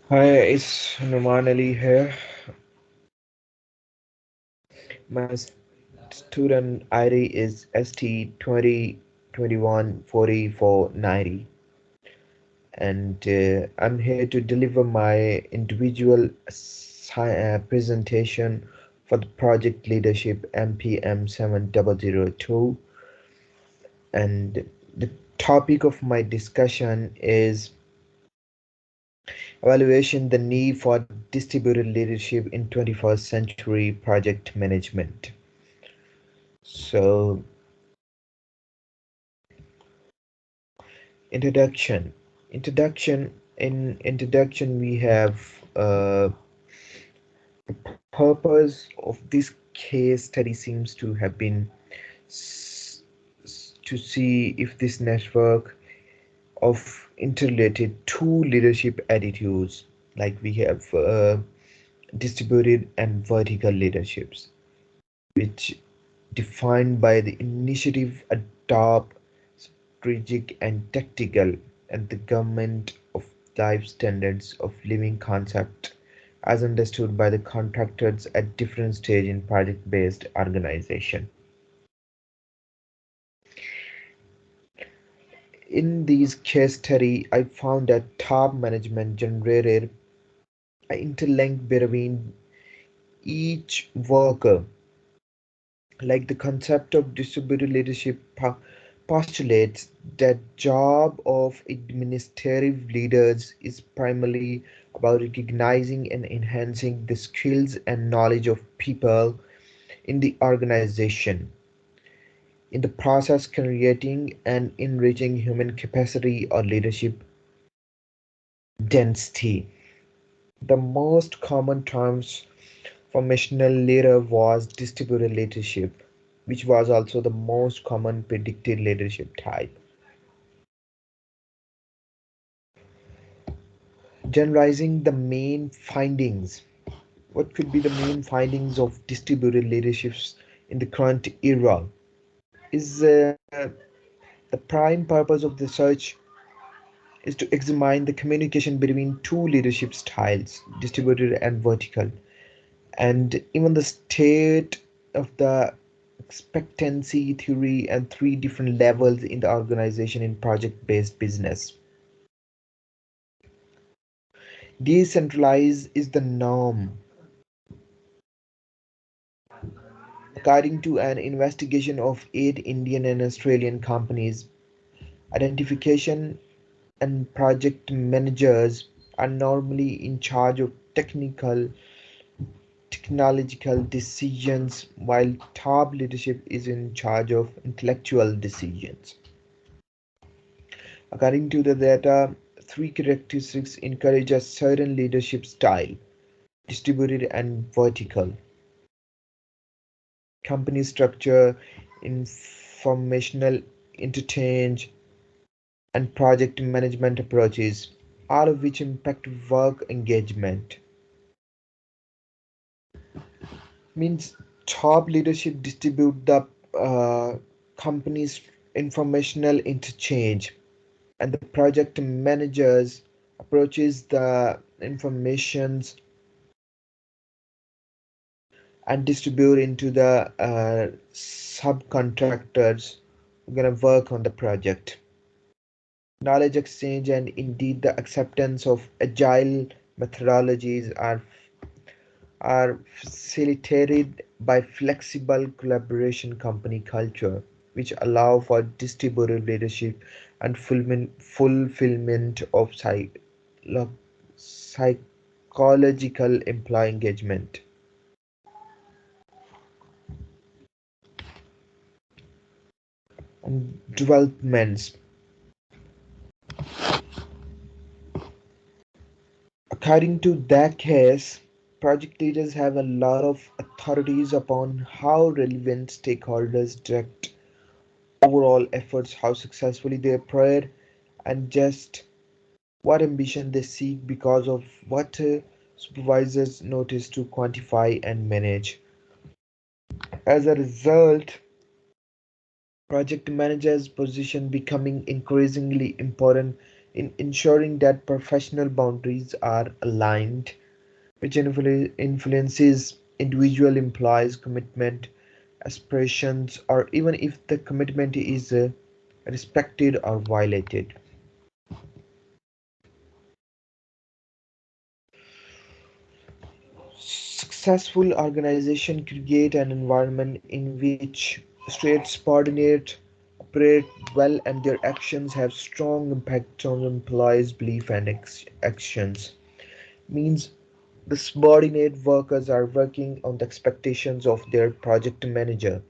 Hi, it's Numan Ali here. My student ID is ST20214490, and I'm here to deliver my individual presentation for the project leadership MPM7002. And the topic of my discussion is evaluation the need for distributed leadership in 21st century project management. So, introduction. Introduction, we have the purpose of this case study seems to have been to see if this network of interrelated two leadership attitudes, like we have distributed and vertical leaderships, which defined by the initiative adopt strategic and tactical, and the government of life standards of living concept as understood by the contractors at different stage in project-based organization. In these case study, I found that top management generated an interlink between each worker, like the concept of distributed leadership postulates that job of administrative leaders is primarily about recognizing and enhancing the skills and knowledge of people in the organization, in the process creating and enriching human capacity or leadership density. The most common transformational leader was distributed leadership, which was also the most common predicted leadership type. Generalizing the main findings. What could be the main findings of distributed leaderships in the current era? Is the prime purpose of the search is to examine the communication between two leadership styles, distributed and vertical, and even the state of the expectancy theory and three different levels in the organization in project-based business. Decentralized is the norm. According to an investigation of 8 Indian and Australian companies, identification and project managers are normally in charge of technological decisions, while top leadership is in charge of intellectual decisions. According to the data, three characteristics encourage a certain leadership style: distributed and vertical, company structure, informational interchange, and project management approaches, all of which impact work engagement. Means top leadership distribute the company's informational interchange, and the project managers approaches the informations and distribute into the subcontractors who are going to work on the project. Knowledge exchange and indeed the acceptance of agile methodologies are facilitated by flexible collaboration company culture, which allow for distributed leadership and fulfillment of psychological employee engagement. And developments. According to that case, project leaders have a lot of authorities upon how relevant stakeholders direct overall efforts, how successfully they operate, and just what ambition they seek because of what supervisors notice to quantify and manage. As a result, project managers' position becoming increasingly important in ensuring that professional boundaries are aligned, which influences individual employees' commitment, aspirations, or even if the commitment is respected or violated. Successful organizations create an environment in which states coordinate, operate well, and their actions have strong impact on employees' belief and actions. Means the subordinate workers are working on the expectations of their project manager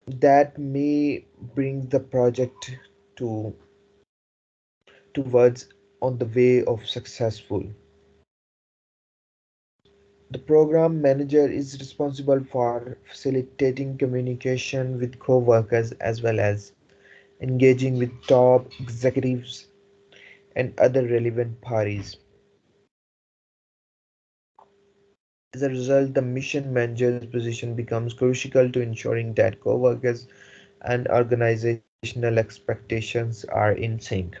that may bring the project to towards on the way of successful. The program manager is responsible for facilitating communication with co-workers as well as engaging with top executives and other relevant parties. As a result, the mission manager's position becomes crucial to ensuring that co-workers and organizational expectations are in sync.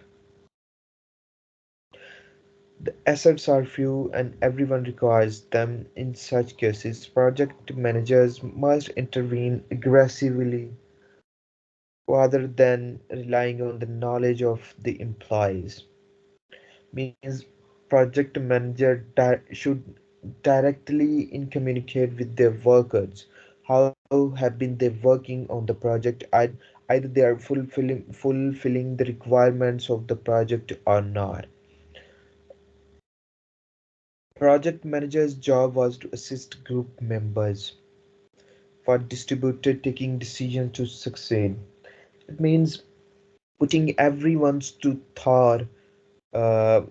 The assets are few and everyone requires them. In such cases, project managers must intervene aggressively rather than relying on the knowledge of the employees. Means project manager should directly in communicate with their workers. How have been they working on the project? Either they are fulfilling the requirements of the project or not. Project manager's job was to assist group members for distributed taking decisions to succeed. It means putting everyone's to thought uh,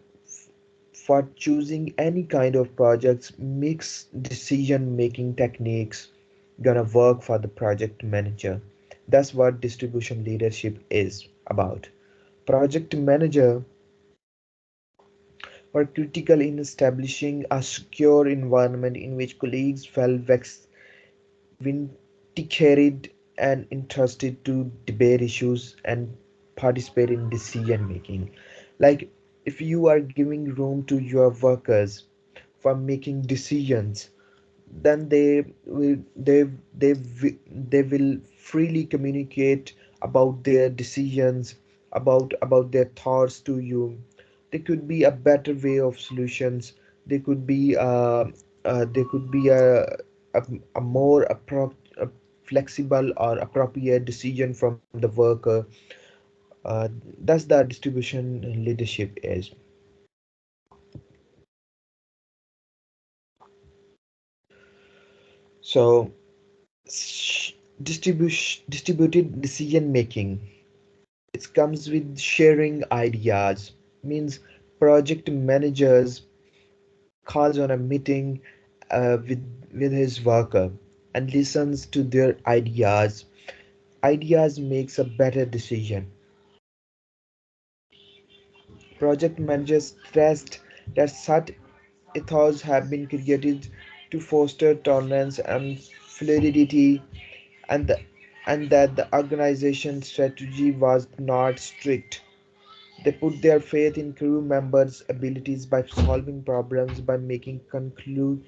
for choosing any kind of projects, mix decision making techniques gonna work for the project manager. That's what distribution leadership is about. Project manager were critical in establishing a secure environment in which colleagues felt vindicated and interested to debate issues and participate in decision making. Like if you are giving room to your workers for making decisions, then they will freely communicate about their decisions, about their thoughts to you. There could be a better way of solutions. There could be a, a more a flexible or appropriate decision from the worker. uh, that's the distribution leadership is. So distributed decision making, it comes with sharing ideas. Means project managers calls on a meeting with his worker and listens to their ideas makes a better decision. Project managers stressed that such ethos have been created to foster tolerance and fluidity, and the, and that the organization strategy was not strict. They put their faith in crew members' abilities by solving problems, by making conclusions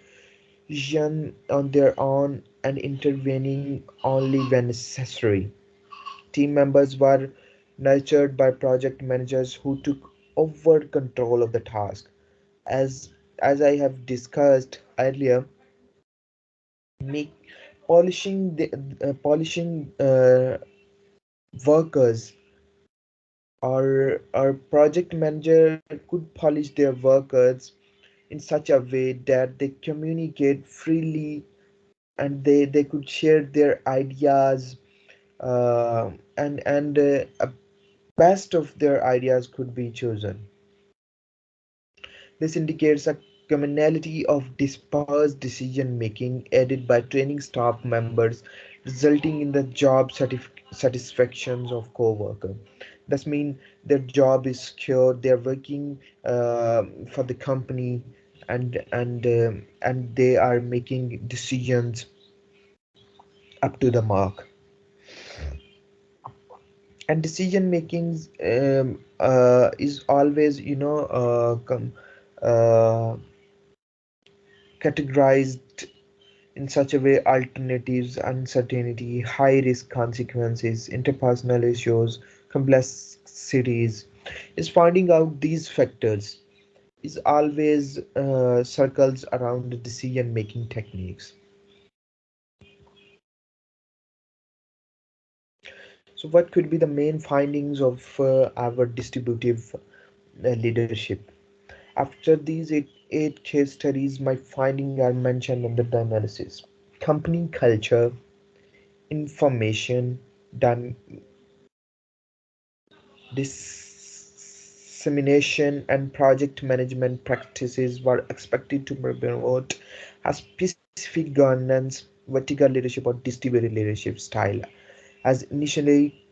on their own, and intervening only when necessary. Team members were nurtured by project managers who took over control of the task. As as I have discussed earlier, make polishing workers or project manager could polish their workers in such a way that they communicate freely and they could share their ideas, and a best of their ideas could be chosen. This indicates a commonality of dispersed decision making aided by training staff members, resulting in the job satisfactions of co-worker. That means their job is secure. They are working for the company, and they are making decisions up to the mark. And decision making is always uh, categorized in such a way: alternatives, uncertainty, high risk consequences, interpersonal issues, complexities. Is finding out these factors is always circles around the decision making techniques. So what could be the main findings of our distributive leadership? After these eight case studies, my findings are mentioned under the analysis: company culture, information, done dissemination, and project management practices were expected to promote a specific governance, vertical leadership, or distributed leadership style, as initially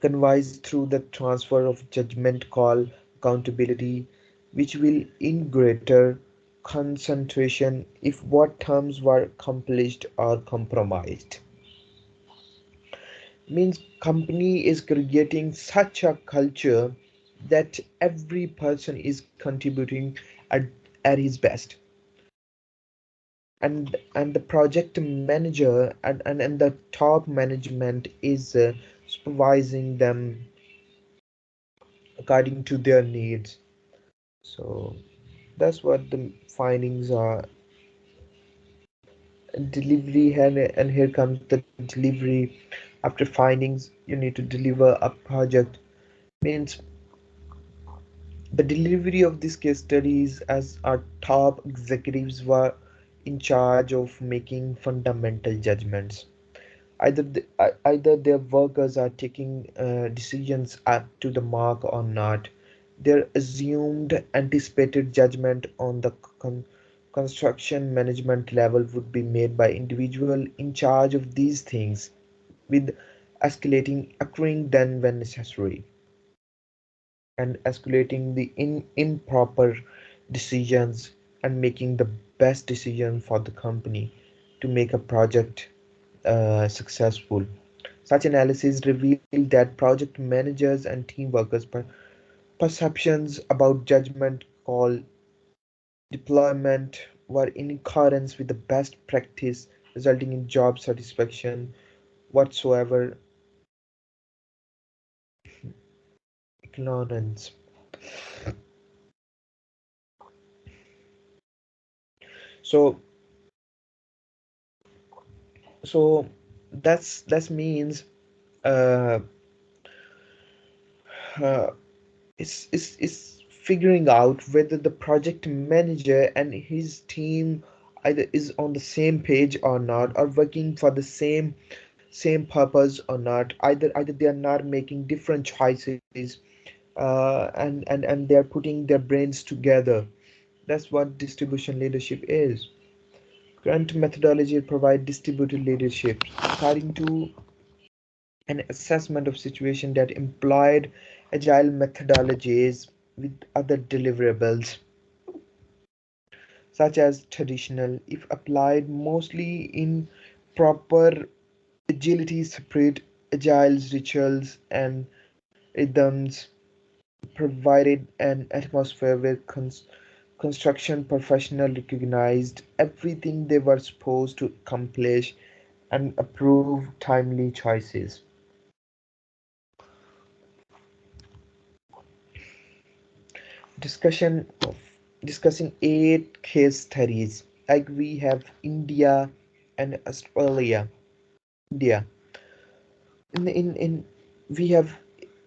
conveys through the transfer of judgment call accountability, which will in greater concentration if what terms were accomplished or compromised. Means company is creating such a culture that every person is contributing at, at his best, and the project manager and the top management is supervising them according to their needs. So that's what the findings are. Delivery, and here comes the delivery. After findings, you need to deliver a project. Means the delivery of these case studies, as our top executives were in charge of making fundamental judgments. Either their workers are taking decisions up to the mark or not. Their assumed anticipated judgment on the construction management level would be made by individual in charge of these things, with escalating occurring then when necessary, and escalating the improper decisions and making the best decision for the company to make a project successful. Such analysis revealed that project managers and team workers' perceptions about judgment call deployment were in accordance with the best practice, resulting in job satisfaction whatsoever ignorance. So so that means uh, uh, it's figuring out whether the project manager and his team either is on the same page or not, or working for the same purpose or not. Either they are not making different choices, and they are putting their brains together. That's what distribution leadership is. Current methodology provide distributed leadership according to an assessment of situation that employed agile methodologies with other deliverables, such as traditional, if applied mostly in proper agility separate agile's rituals and rhythms, provided an atmosphere where construction professionals recognized everything they were supposed to accomplish and approve timely choices. Discussion of discussing eight case studies, like we have India and Australia. India. In we have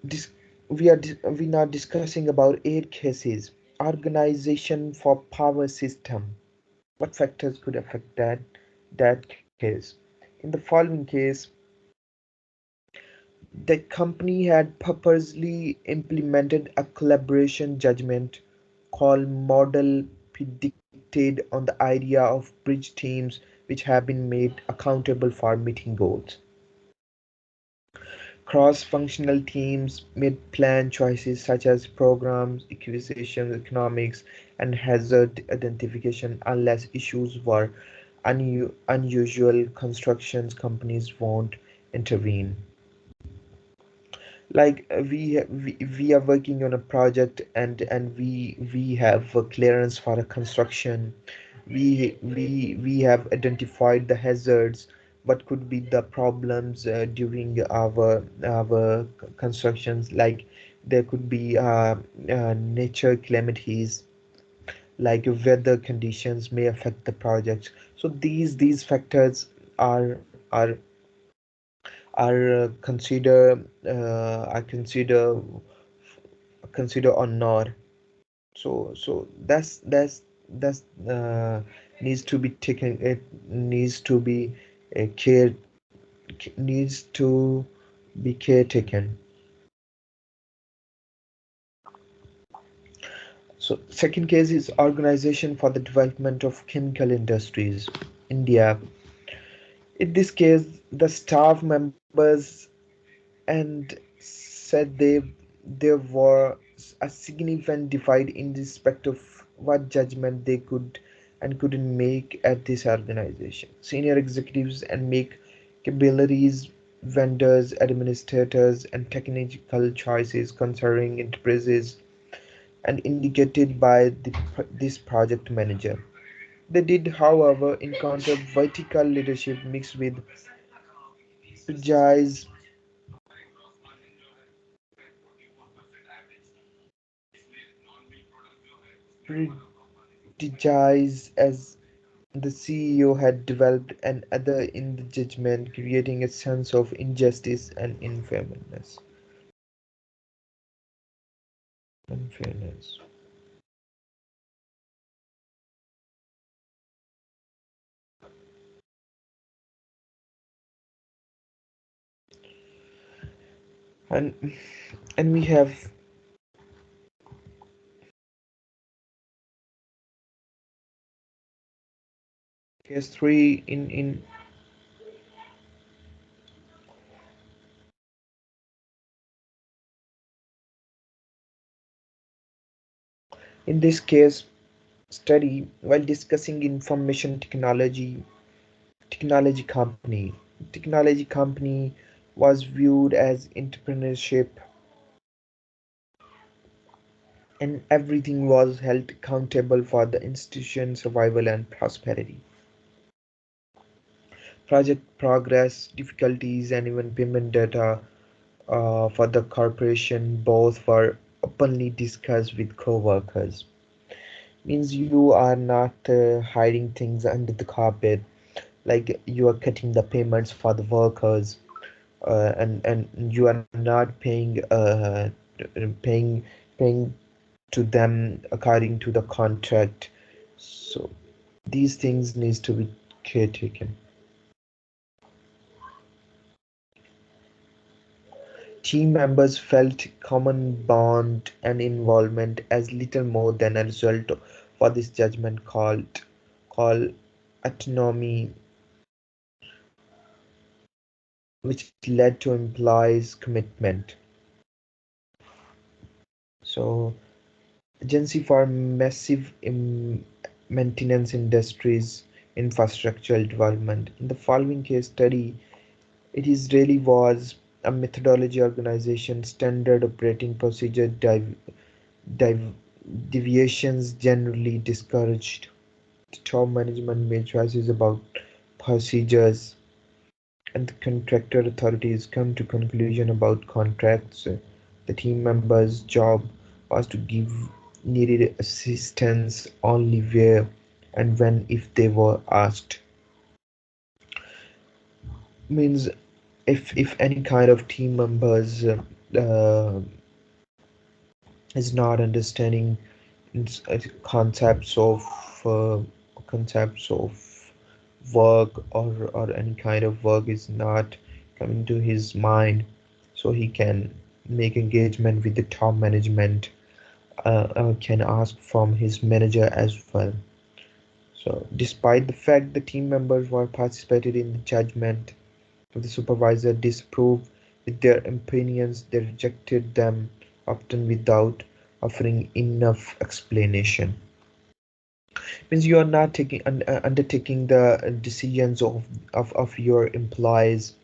dis, we are discussing about eight cases. Organization for power system. What factors could affect that case? In the following case, the company had purposely implemented a collaboration judgment call model predicted on the idea of bridge teams which have been made accountable for meeting goals. Cross-functional teams made plan choices such as programs, acquisitions, economics, and hazard identification unless issues were unusual. Construction companies won't intervene. Like we are working on a project, and we have a clearance for a construction. We have identified the hazards, what could be the problems during our constructions. Like there could be nature calamities, like weather conditions may affect the project. So these factors are are consider or not. So that's needs to be taken. It needs to be care needs to be caretaken. So second case is Organization for the Development of Chemical Industries, India. In this case, the staff members and said there was a significant divide in respect of what judgment they could and couldn't make at this organization. Senior executives and make capabilities, vendors, administrators, and technical choices concerning enterprises and indicated by this project manager. They did, however, encounter vertical leadership mixed with prejudice prejudice as the CEO had developed an other in the judgment, creating a sense of injustice and unfairness. And and we have case three in this case study. While discussing information technology company was viewed as entrepreneurship, and everything was held accountable for the institution's survival and prosperity. Project progress, difficulties, and even payment data for the corporation both were openly discussed with co-workers. Means you are not hiding things under the carpet, like you are cutting the payments for the workers, and you are not paying paying to them according to the contract. So these things needs to be caretaken. Team members felt common bond and involvement as little more than a result for this judgment called autonomy, which led to employees' commitment. So agency for massive maintenance industries infrastructural development. In the following case study, it is really was a methodology organization standard operating procedure div- deviations generally discouraged. Top management made choices about procedures, and the contractor authorities come to conclusion about contracts. The team members' job was to give needed assistance only where and when if they were asked. Means if any kind of team members uh, is not understanding concepts of uh, concepts of work, or any kind of work is not coming to his mind, so he can make engagement with the top management, can ask from his manager as well. So despite the fact the team members were participated in the judgment, the supervisor disapproved with their opinions, they rejected them, often without offering enough explanation. Means you are not undertaking the decisions of your employees,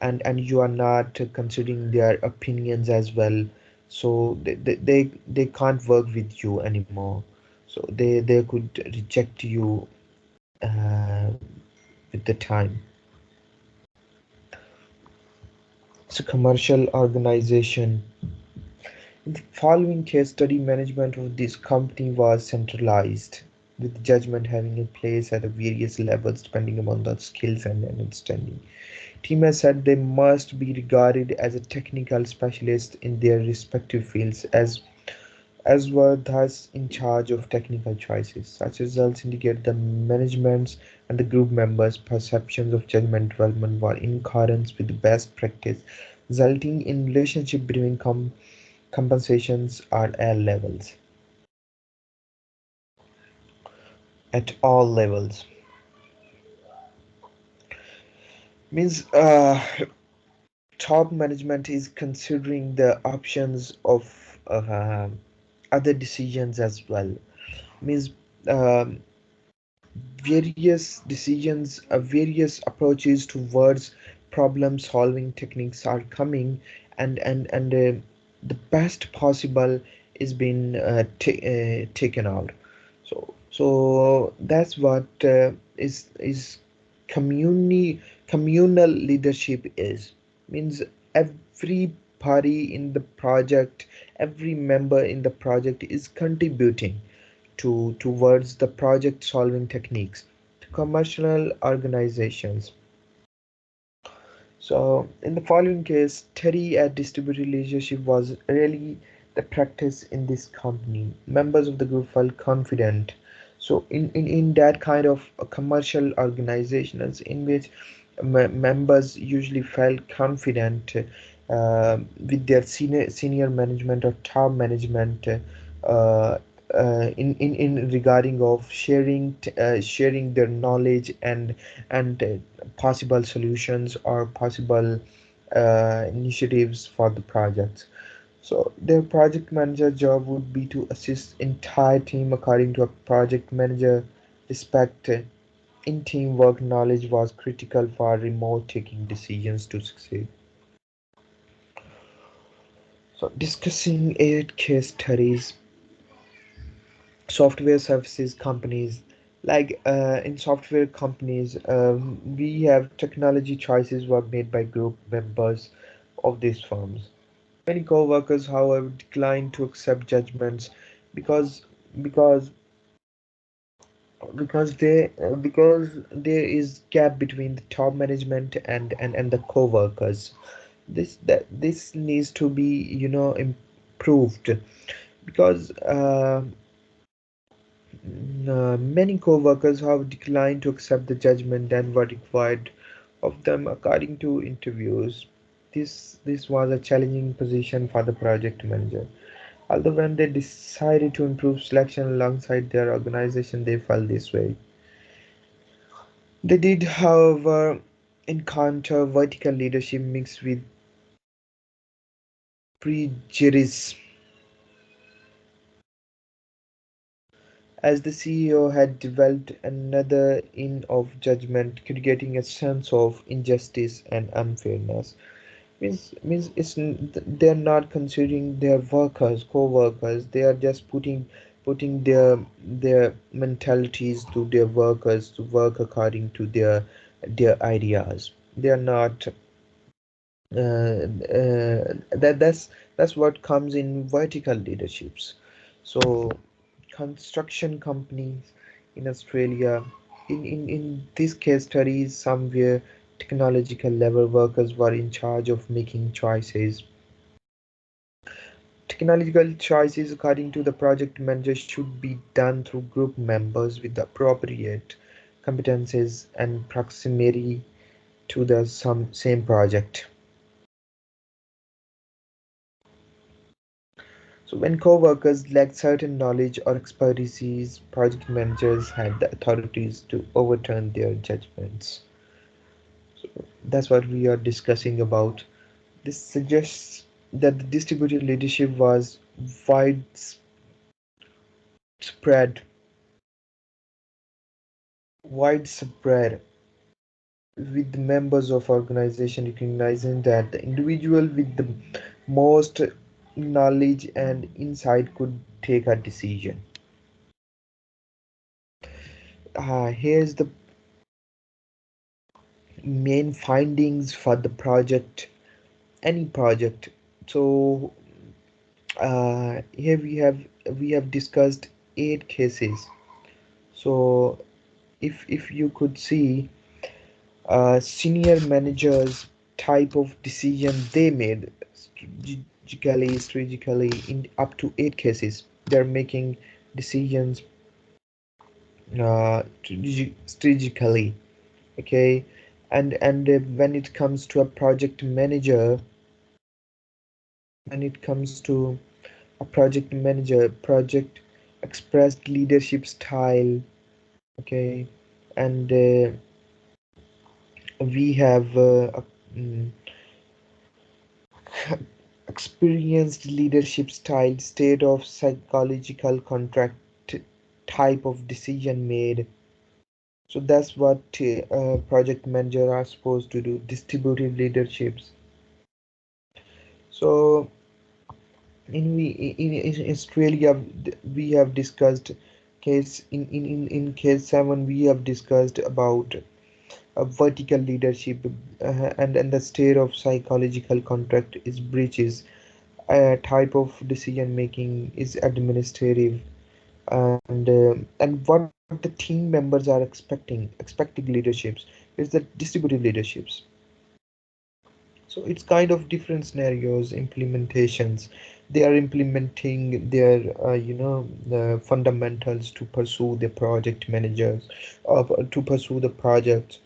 and you are not considering their opinions as well, so they can't work with you anymore, so they could reject you uh, with the time. So commercial organization. In the following case study, management of this company was centralized, with judgment having a place at various levels depending upon the skills and understanding. Team has said they must be regarded as a technical specialist in their respective fields, as were thus in charge of technical choices. Such results indicate the management's and the group members' perceptions of judgment development were in accordance with the best practice, resulting in relationship between compensations are all levels. At all levels means top management is considering the options of other decisions as well. Means um, various decisions, various approaches towards problem solving techniques are coming, and the best possible is being taken out. So that's what is communal leadership is. Means every party in the project, every member in the project is contributing towards the project solving techniques. Commercial organizations. So in the following case, study at distributed leadership was really the practice in this company. Members of the group felt confident. So in that kind of commercial organizations in which members usually felt confident with their senior management or top management uh, in regarding of sharing their knowledge and possible solutions or possible initiatives for the projects. So their project manager job would be to assist entire team according to a project manager respect. In teamwork, knowledge was critical for remote taking decisions to succeed. So discussing 8 case studies, software services companies. Like in software companies, we have technology choices were made by group members of these firms. Many co-workers, however, decline to accept judgments because because because there is gap between the top management and the co-workers. This needs to be improved because many co-workers have declined to accept the judgment that were required of them according to interviews. This was a challenging position for the project manager. Although when they decided to improve selection alongside their organization, they felt this way. They did, however, encounter vertical leadership mixed with prejudice, as the CEO had developed another in of judgment, creating a sense of injustice and unfairness. Means they're not considering their workers, co-workers. They are just putting their mentalities to their workers to work according to their ideas. They are not that's what comes in vertical leaderships. So construction companies in Australia, in this case studies, somewhere technological level workers were in charge of making choices. Technological choices, according to the project manager, should be done through group members with the appropriate competences and proximity to the same project. So when co-workers lacked certain knowledge or expertise, project managers had the authorities to overturn their judgments. So that's what we are discussing about. This suggests that the distributed leadership was widespread widespread with the members of organization recognizing that the individual with the most knowledge and insight could take a decision. Here's the main findings for the project, any project. So here we have discussed 8 cases. So if you could see senior managers type of decision they made strategically in up to 8 cases. They're making decisions strategically. Okay, and when it comes to a project manager, when it comes to a project manager, project expressed leadership style. Okay, and we have mm, experienced leadership style, state of psychological contract type of decision made. So that's what project manager are supposed to do, distributive leaderships. So in Australia we have discussed case in case 7 we have discussed about vertical leadership, and the state of psychological contract is breaches. A type of decision making is administrative, and what the team members are expecting leaderships is the distributive leaderships. So it's kind of different scenarios, implementations. They are implementing their the fundamentals to pursue the project managers, to pursue the project.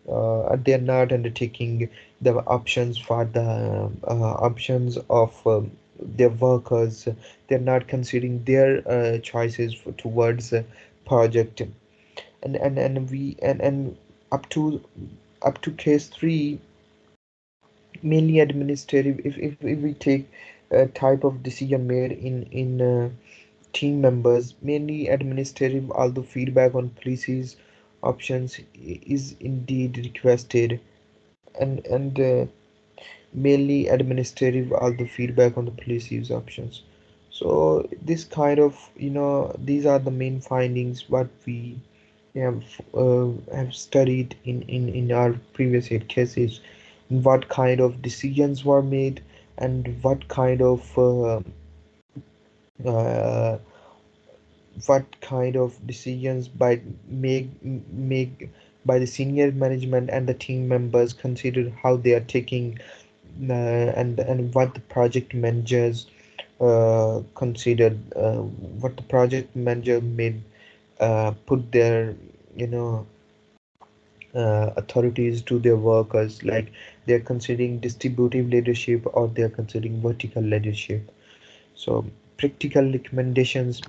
They're not undertaking the options for the options of their workers. They're not considering their choices towards project, and up to case 3, mainly administrative. If we take a type of decision made in team members, mainly administrative, although feedback on policies options is indeed requested, and mainly administrative, although feedback on the police use options. So this kind of, these are the main findings what we have studied in our previous 8 cases, what kind of decisions were made, and uh, what kind of decisions make by the senior management and the team members, consider how they are taking, and what the project managers considered, what the project manager made, put their, you know authorities to their workers, like they're considering distributive leadership or they're considering vertical leadership. So practical recommendations.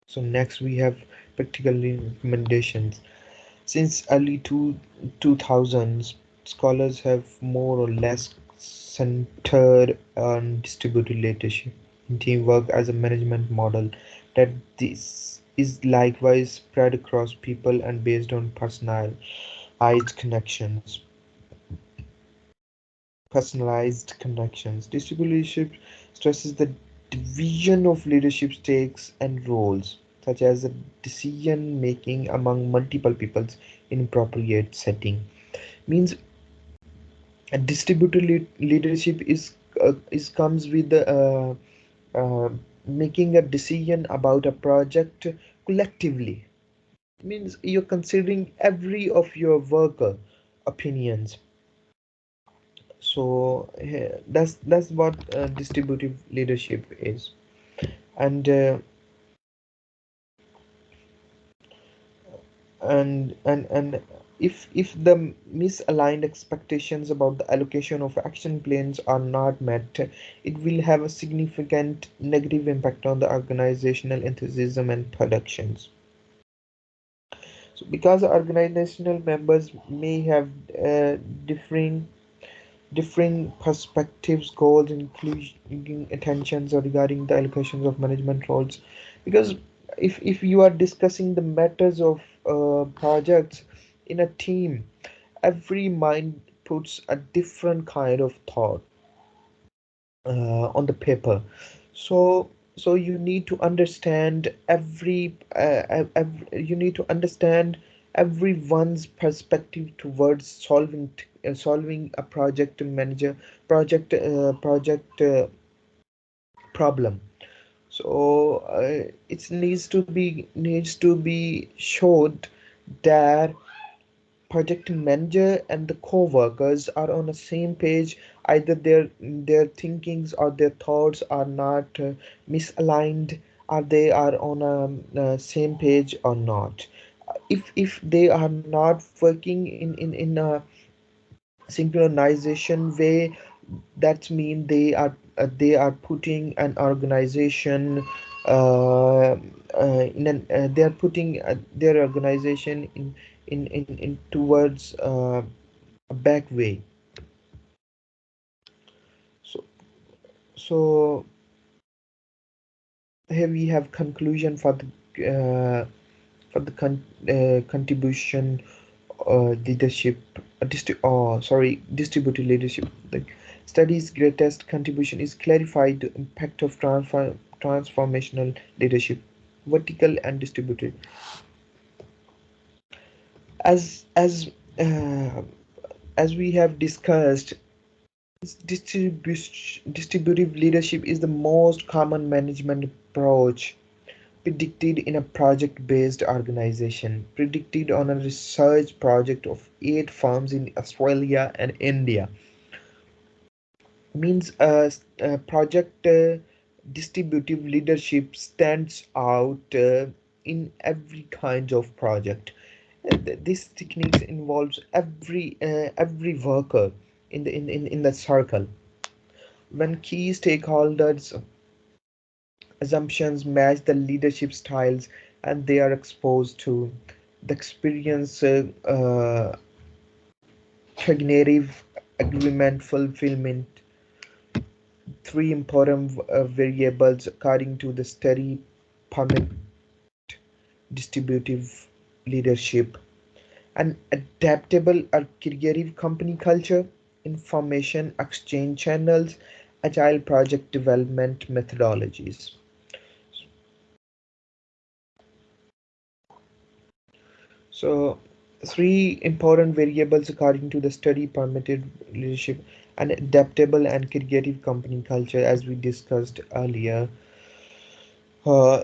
So next we have practical recommendations. Since early 2000s, scholars have more or less centered on distributed leadership in teamwork as a management model, that this is likewise spread across people and based on connections. Personalized connections. Distributed leadership stresses the division of leadership stakes and roles, such as the decision making among multiple peoples in appropriate setting. Means a distributed leadership is comes with the uh, making a decision about a project collectively. Means you're considering every of your worker opinions. So that's what distributive leadership is. And uh, and and and if the misaligned expectations about the allocation of action plans are not met, it will have a significant negative impact on the organizational enthusiasm and productions. So because organizational members may have uh, differing differing perspectives, goals, including attentions or regarding the allocations of management roles. Because if you are discussing the matters of projects in a team, every mind puts a different kind of thought on the paper. So so you need to understand you need to understand everyone's perspective towards solving a project problem. So it needs to be showed that project manager and the co-workers are on the same page. Either their thinkings or their thoughts are not misaligned, or they are on a same page or not. If they are not working in a synchronization way, that mean they are putting an organization they are putting their organization in towards a back way. So so here we have conclusion for the contribution leadership distributed leadership. The study's greatest contribution is clarified the impact of transformational leadership, vertical and distributed. As as uh, as we have discussed, distributive leadership is the most common management approach predicted in a project-based organization, predicted on a research project of 8 firms in Australia and India. Means project distributive leadership stands out in every kind of project. This technique involves every worker in the circle. When key stakeholders assumptions match the leadership styles and they are exposed to the experience cognitive agreement fulfillment. Three important variables according to the study permit distributive leadership: an adaptable or creative company culture, information exchange channels, agile project development methodologies. So, three important variables according to the study permitted leadership: an adaptable and creative company culture, as we discussed earlier.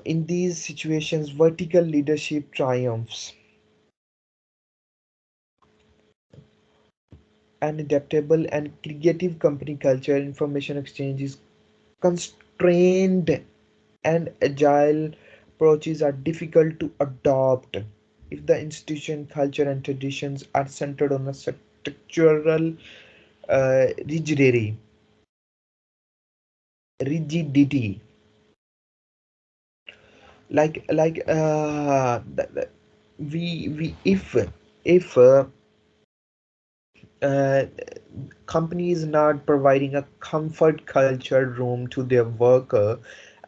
In these situations, vertical leadership triumphs. An adaptable and creative company culture, information exchange is constrained, and agile approaches are difficult to adopt if the institution culture and traditions are centered on a structural rigidity. We if company is not providing a comfort culture room to their worker,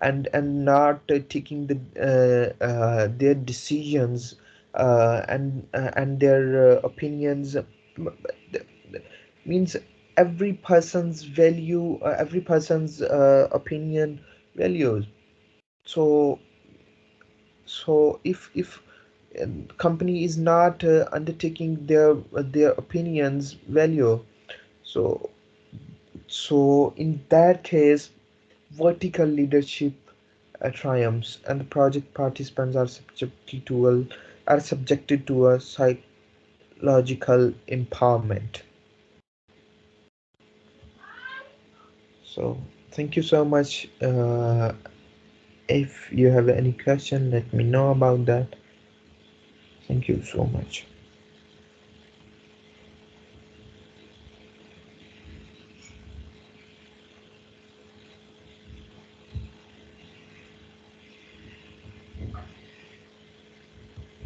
and not taking their decisions and their opinions, means every person's opinion values. So so if company is not undertaking their opinions value, so in that case, vertical leadership triumphs, and the project participants are subjected to a psychological empowerment. So thank you so much. If you have any question, let me know about that. Thank you so much.